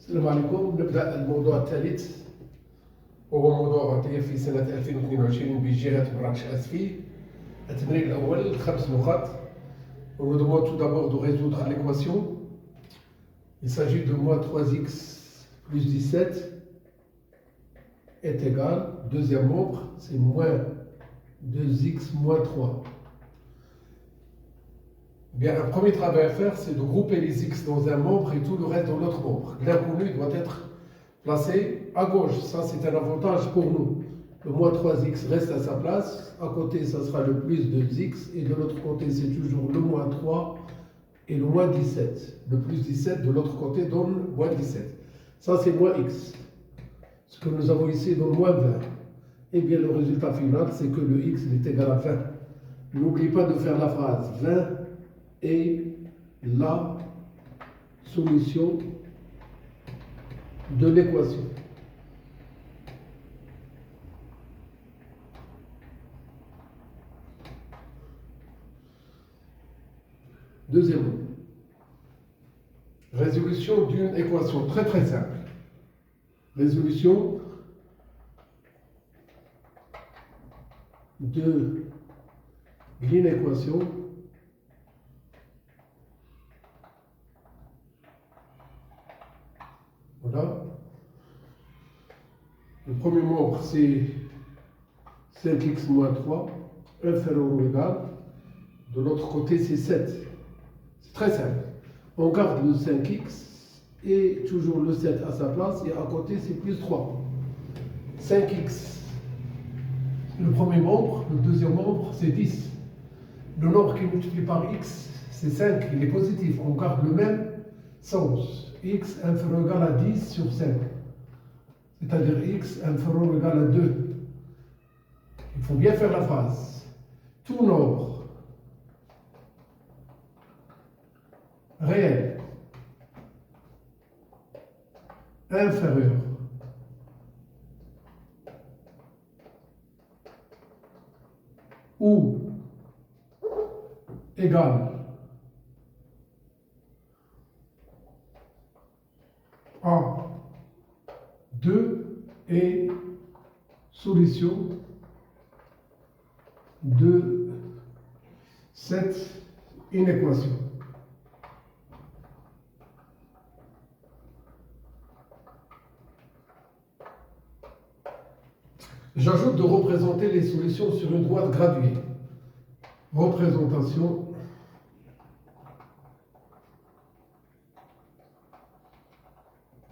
السلام عليكم. نبدأ الموضوع الثالث وهو موضوع عطية في سنة 2022 بجهة مراكش أسفي. التمرين الأول 5 نقاط. On nous demande tout d'abord de résoudre l'équation. Il s'agit de moins 3x plus 17 est égal, deuxième membre, c'est moins 2x moins 3. Bien, un premier travail à faire, c'est de grouper les x dans un membre et tout le reste dans l'autre membre. L'inconnu doit être placé à gauche. Ça, c'est un avantage pour nous. Le moins 3x reste à sa place. À côté, ça sera le plus 2x. Et de l'autre côté, c'est toujours le moins 3 et le moins 17. Le plus 17 de l'autre côté donne moins 17. Ça, c'est moins x. Ce que nous avons ici donne moins 20. Et bien, le résultat final, c'est que le x est égal à 20. N'oubliez pas de faire la phrase 20 et la solution de l'équation. Deuxièmement, résolution d'une équation très très simple. Résolution d'une équation voilà. Le premier membre, c'est 5x moins 3, inférieur ou égal. De l'autre côté, c'est 7. C'est très simple. On garde le 5x et toujours le 7 à sa place. Et à côté, c'est plus 3. 5x, le premier membre. Le deuxième membre, c'est 10. Le nombre qui multiplie par x, c'est 5. Il est positif. On garde le même sens. X inférieur ou égal à 10 sur 5. C'est-à-dire x inférieur ou égal à 2. Il faut bien faire la phrase. Tout nombre réel inférieur ou égal à 2 est solution de cette inéquation. J'ajoute de représenter les solutions sur une droite graduée. Représentation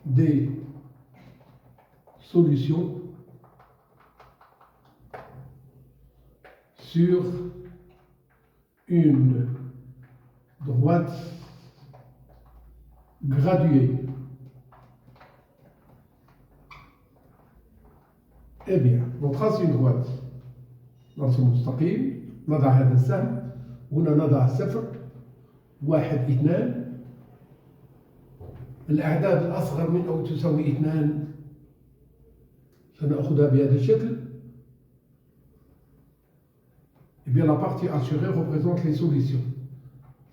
des solutions sur une droite graduée. Eh bien, on trace une droite. نرسم مستقيم، نضع هذا السهم، هنا نضع صفر، 1 2. الأعداد الأصغر من أو تساوي 2 سنأخذها بهذا الشكل. Et bien la partie assurée représente les solutions.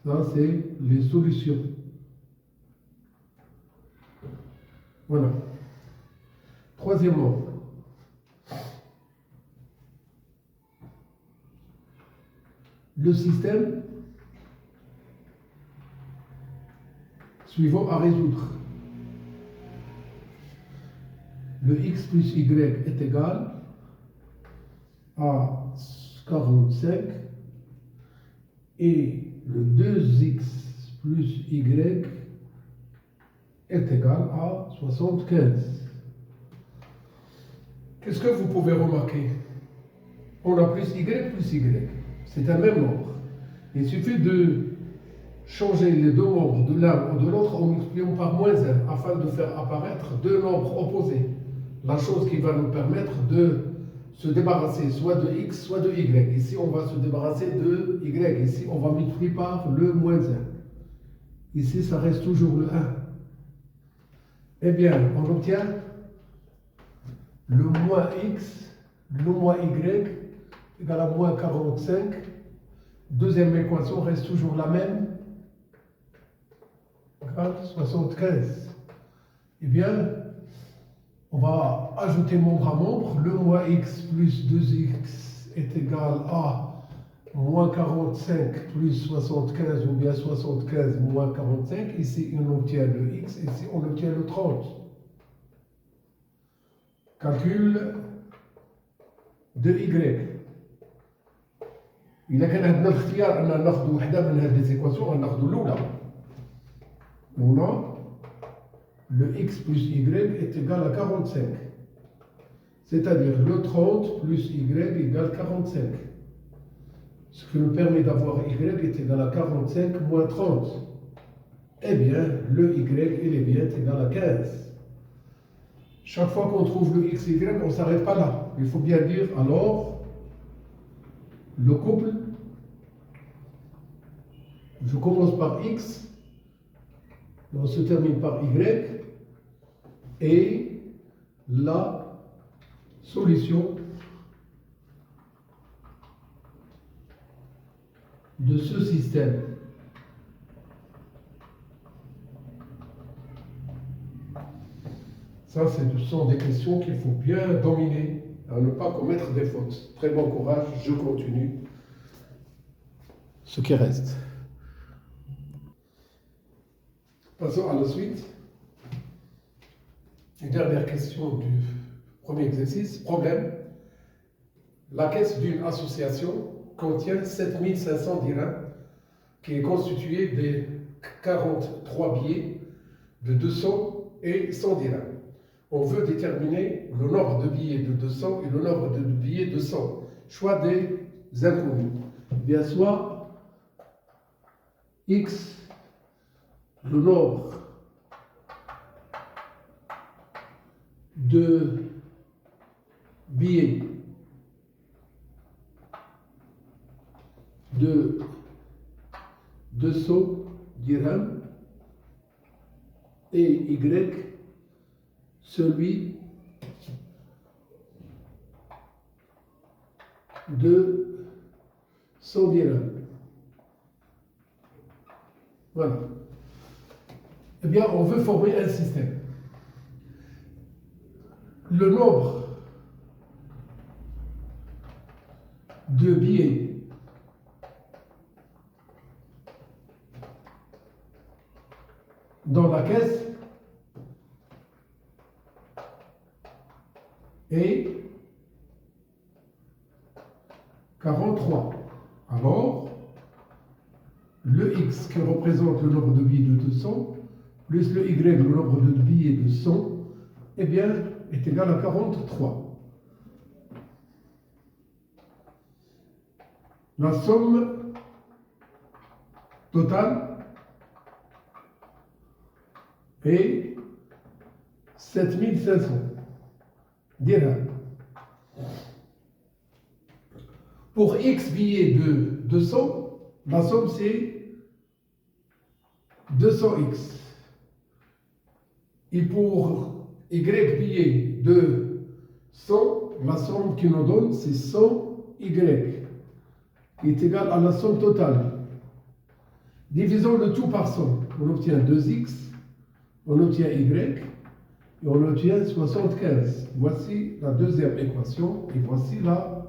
Ça c'est les solutions. Voilà. Troisièmement, le système suivant à résoudre. Le x plus y est égal à 45 et le 2x plus y est égal à 75. Qu'est-ce que vous pouvez remarquer? On a plus y plus y. C'est un même nombre. Il suffit de changer les deux nombres de l'un ou de l'autre en multipliant par moins 1 afin de faire apparaître deux nombres opposés. La chose qui va nous permettre de se débarrasser soit de x, soit de y. Ici, on va se débarrasser de y. Ici, on va multiplier par le moins 1. Ici, ça reste toujours le 1. Eh bien, on obtient le moins x, le moins y, égale à moins 45. Deuxième équation reste toujours la même. 75. eh bien, on va ajouter membre à membre. Le moins x plus 2x est égal à moins 45 plus 75 ou bien 75 moins 45. Ici, on obtient le x, ici, on obtient le 30. Calcul de y. إذا كان عندنا الاختيار أن ناخذ وحدة من هذه الإيكواسيون غناخذ الأولى. هنا le x plus y est égal à 45. C'est-à-dire le 30 plus y égale 45. Ce qui nous permet d'avoir y est égal à 45 moins 30. Eh bien, le y, il est bien égal à 15. Chaque fois qu'on trouve le x, y, on ne s'arrête pas là. Il faut bien dire alors le couple. Je commence par x, on se termine par y, et la solution de ce système. Ça, ce sont des questions qu'il faut bien dominer, à ne pas commettre des fautes. Très bon courage, je continue. Ce qui reste. Passons à la suite. Une dernière question du premier exercice. Problème. La caisse d'une association contient 7500 dirhams qui est constituée de 43 billets de 200 et 100 dirhams. On veut déterminer le nombre de billets de 200 et le nombre de billets de 100. Choix des inconnus. Bien soit x, le nombre de billets de 200 dirhams et y, celui de 100 dirhams. Voilà. Eh bien, on veut former un système. Le nombre de billets dans la caisse est 43. Alors, le x qui représente le nombre de billets de 200 plus le y, le nombre de billets de 100, eh bien, est égal à 43. La somme totale est 7500 dirhams. Pour x billets de 200, la somme c'est 200x. Et pour y billets de 100, la somme qui nous donne c'est 100y, qui est égale à la somme totale. Divisons le tout par 100. On obtient 2x, on obtient y, et on obtient 75. Voici la deuxième équation, et voici la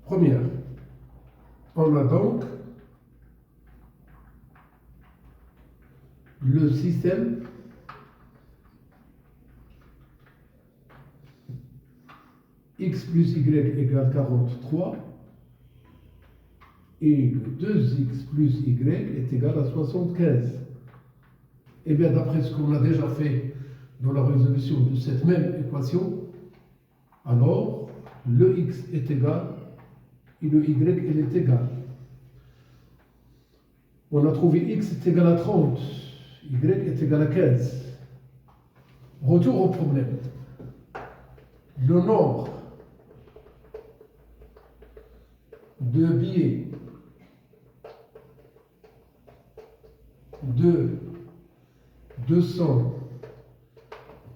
première. On a donc le système x plus y égale 43 et le 2x plus y est égal à 75. Et bien d'après ce qu'on a déjà fait dans la résolution de cette même équation, alors le x est égal et le y il est égal. On a trouvé x est égal à 30, y est égal à 15. Retour au problème. Le nombre de billets de 200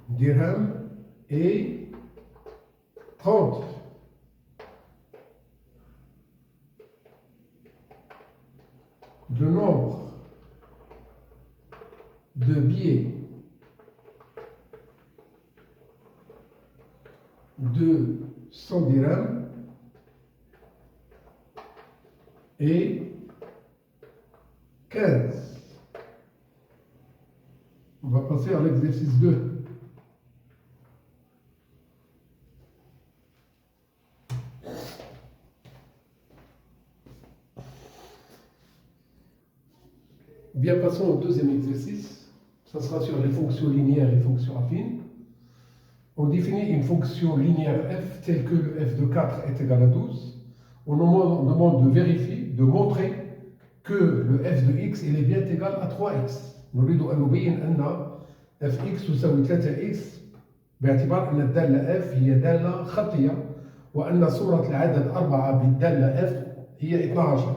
dirhams est 30. Le nombre de billets 200 dirhams et 15. On va passer à l'exercice 2. Bien, passons au deuxième exercice. Ça sera sur les fonctions linéaires et fonctions affines. On définit une fonction linéaire f telle que le f de 4 est égal à 12. On demande de vérifier, de montrer que le f de x il est bien égal à 3x. نريد أن نبين أن fx تساوي 3x باعتبار أن الدالة f هي دالة خطية وأن صورة العدد 4 بالدالة f هي 12.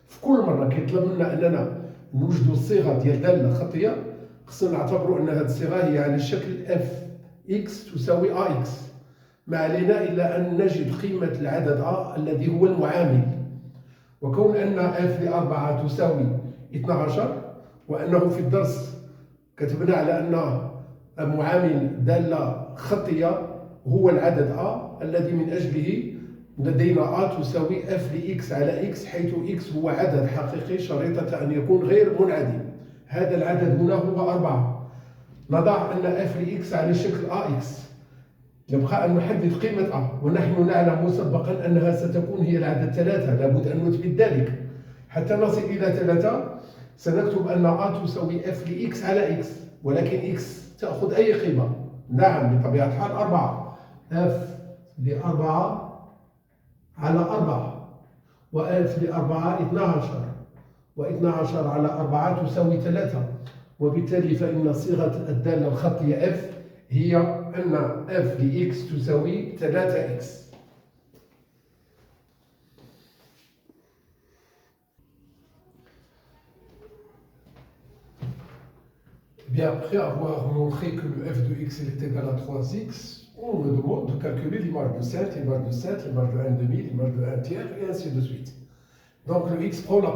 في كل مرة كيطلب منا أننا نوجدوا الصيغة ديال دالة خطية خصنا نعتبروا أن هذه الصيغة هي على شكل f x تساوي ax. ما علينا إلا أن نجد قيمة العدد a الذي هو المعامل. وكون أن f ل4 تساوي 12 وأنه في الدرس كتبنا على أن معامل دالة خطية هو العدد a الذي من أجله لدينا a تساوي f لx على x حيث x هو عدد حقيقي شريطة أن يكون غير منعدم. هذا العدد هنا هو 4. نضع أن f لx على شكل ax. يبقى أن نحدد قيمة a ونحن نعلم مسبقا أنها ستكون هي العدد 3. لابد أن نثبت ذلك. حتى نصل إلى 3 سنكتب أن a تساوي f لx على x ولكن x تأخذ أي قيمة. نعم بطبيعة الحال 4. f ل4 على 4 وf ل4 12 و12 على 4 تساوي 3. وبالتالي فإن صيغة الدالة الخطية f هي أن f لx تساوي 3x. Bien, après avoir montré que le f de x est égal à 3x, on me demande de calculer l'image de 7, l'image de 7, l'image de 1 demi, l'image de 1 tiers, et ainsi de suite. Donc le x prend la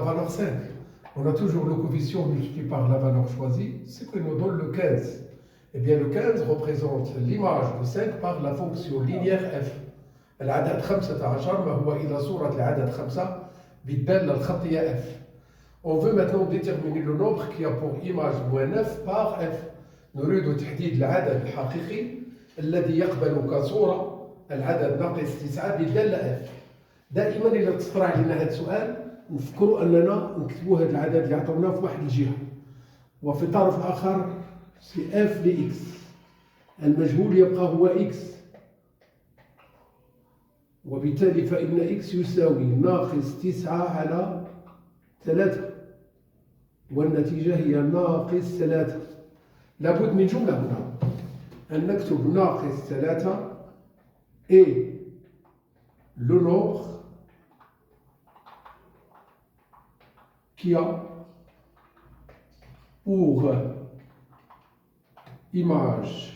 valeur 5. On a toujours le coefficient multiplié par la valeur choisie, ce qui nous donne le 15. Eh bien, le 15 représente l'image de 5 par la fonction linéaire f. العدد 15 ما هو إلى صورة العدد 5 بالدالة الخطية f. On veut maintenant déterminer le nombre qui a pour image moins 9 par f. نريد تحديد العدد الحقيقي الذي يقبل كصورة العدد ناقص 9 بالدالة f. دائما إذا تطرح لنا هذا السؤال نفكروا أننا نكتبوا هذا العدد اللي عطونا في واحد الجهة وفي الطرف الآخر سي f لx. المجهول يبقى هو x وبالتالي فإن x يساوي ناقص 9 على 3 والنتيجة هي ناقص 3. لابد من جملة هنا أن نكتب ناقص 3 et le nombre qui a pour image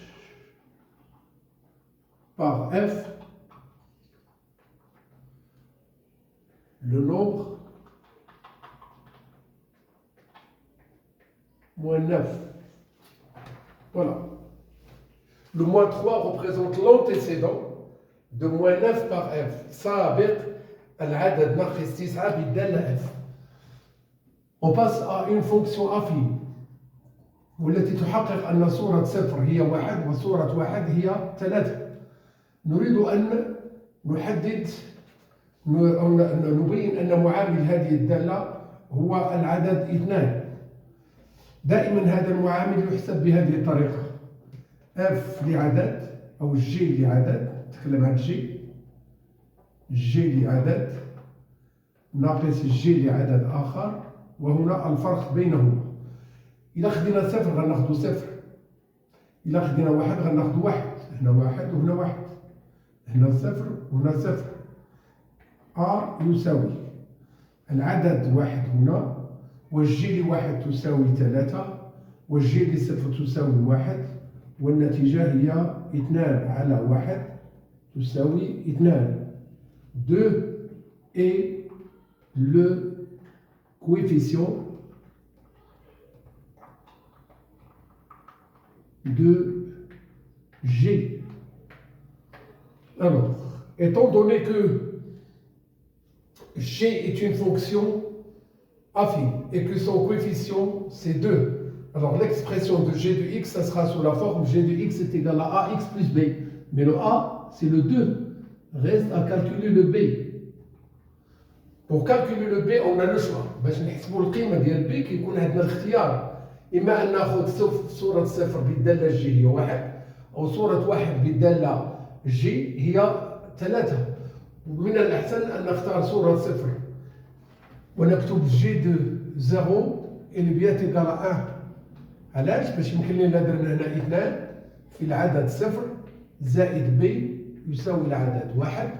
par f le nombre moins 9. Voilà. Le moins 3 représente l'antécédent de moins 9 par f. سابق العدد ناقص 9 بالدالة f. On passe à une fonction affine والتي تحقق أن صورة 0 هي 1 وصورة 1 هي 3. نريد أن نحدد نبين أن معامل هذه الدالة هو العدد 2. دائما هذا المعامل يحسب بهذه الطريقة. f لعدد أو g لعدد، نتكلم عن g لعدد ناقص g لعدد آخر وهنا الفرق بينهما. إذا خدينا 0 غناخدو 0، إذا خدينا 1 غناخدو 1. هنا 1 وهنا 1، هنا 0 وهنا 0. a يساوي العدد 1 هنا والجي ل1 تساوي 3 والجي ل0 تساوي 1 والنتيجة هي 2 على 1 تساوي 2. 2 est le coefficient de G. Alors, étant donné que G est une fonction affine et que son coefficient c'est 2, alors l'expression de G de x, ça sera sous la forme G de x est égal à ax plus b. Mais le a, c'est le 2. Reste à calculer le b. Pour calculer le b, on a le choix. باش نحسبوا القيمة ديال b كيكون عندنا الاختيار. إما أن ناخذ صورة صفر بالدالة جي هي 1 أو صورة 1 بالدالة جي هي 3. ومن الأحسن أن نختار صورة صفر ونكتب جي دو 0 اللي بيان تيكال 1. علاش؟ باش يمكن لنا درنا هنا 2 في العدد صفر زائد ب يساوي العدد 1.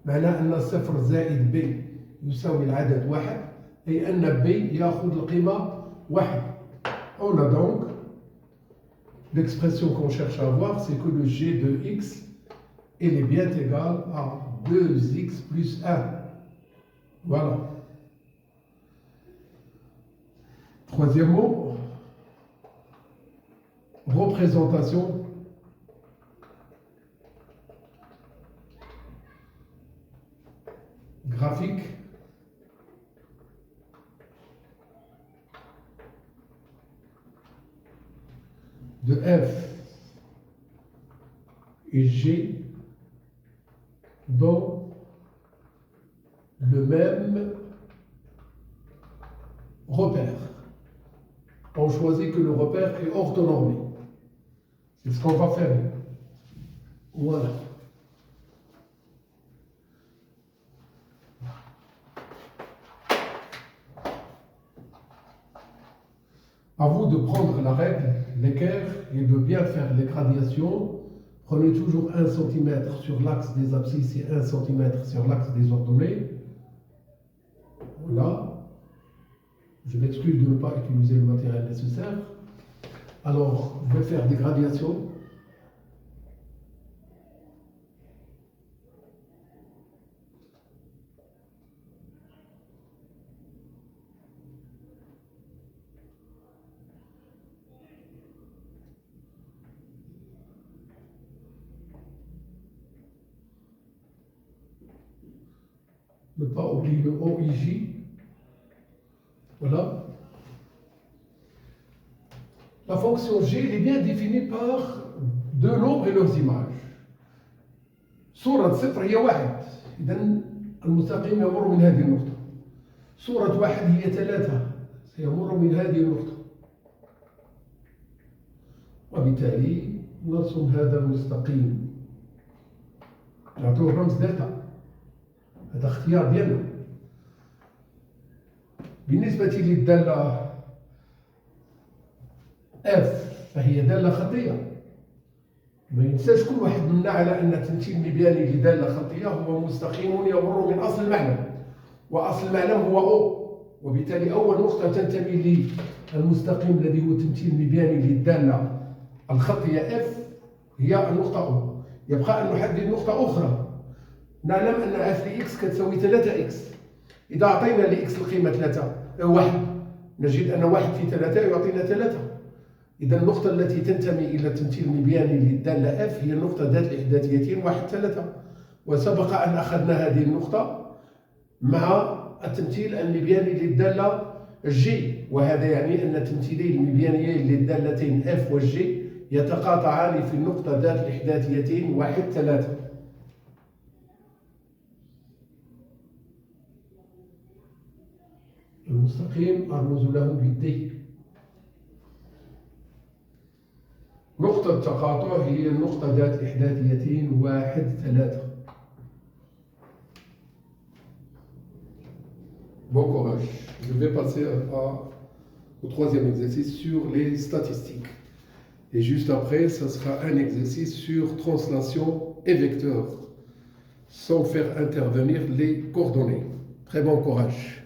معناه أن صفر زائد ب يساوي العدد 1 أي أن ب يأخذ القيمة 1. On a donc l'expression qu'on cherche à avoir, c'est que le g de x est bien égal à 2x plus 1. Voilà. Troisième mot, représentation graphique de f et g dans le même repère. On choisit que le repère est orthonormé. C'est ce qu'on va faire. Voilà. À vous de prendre la règle, l'équerre, et de bien faire les gradations. Prenez toujours 1 cm sur l'axe des abscisses et 1 cm sur l'axe des ordonnées. Voilà. Je m'excuse de ne pas utiliser le matériel nécessaire. Alors, je vais faire des gradations. Ne pas oublier le OIJ. Voilà. La fonction G est bien définie par deux nombres et leurs images. صورة صفر هي 1. إذن المستقيم يمر من هذه النقطة. صورة 1 هي 3. سيمر من هذه النقطة. وبالتالي نرسم هذا المستقيم. نعطوه رمز دلتا. هذا اختيار ديالنا. بالنسبة للدالة F فهي دالة خطية. ما ينساش كل واحد منا على أن تمثيل مبياني لدالة خطية هو مستقيم يمر من أصل المعلم، وأصل المعلم هو O، وبالتالي أول نقطة تنتمي للمستقيم الذي هو تمثيل مبياني للدالة الخطية F هي النقطة O. يبقى أن نحدد نقطة أخرى. نعلم أن f لx كتساوي 3x. إذا أعطينا لx القيمة 1 نجد أن 1 في 3 يعطينا 3. إذا النقطة التي تنتمي إلى التمثيل المبياني للدالة f هي النقطة ذات الإحداثيتين 1 3. وسبق أن أخذنا هذه النقطة مع التمثيل المبياني للدالة g، وهذا يعني أن التمثيلين المبيانيين للدالتين f و g يتقاطعان في النقطة ذات الإحداثيتين 1 3. المستقيم أرمز له بالدي. نقطة التقاطع هي النقطة ذات إحداثيتين 1 3. Bon courage. Je vais passer au troisième exercice sur les statistiques. Et juste après, ça sera un exercice sur translation et vecteur, sans faire intervenir les coordonnées. Très bon courage.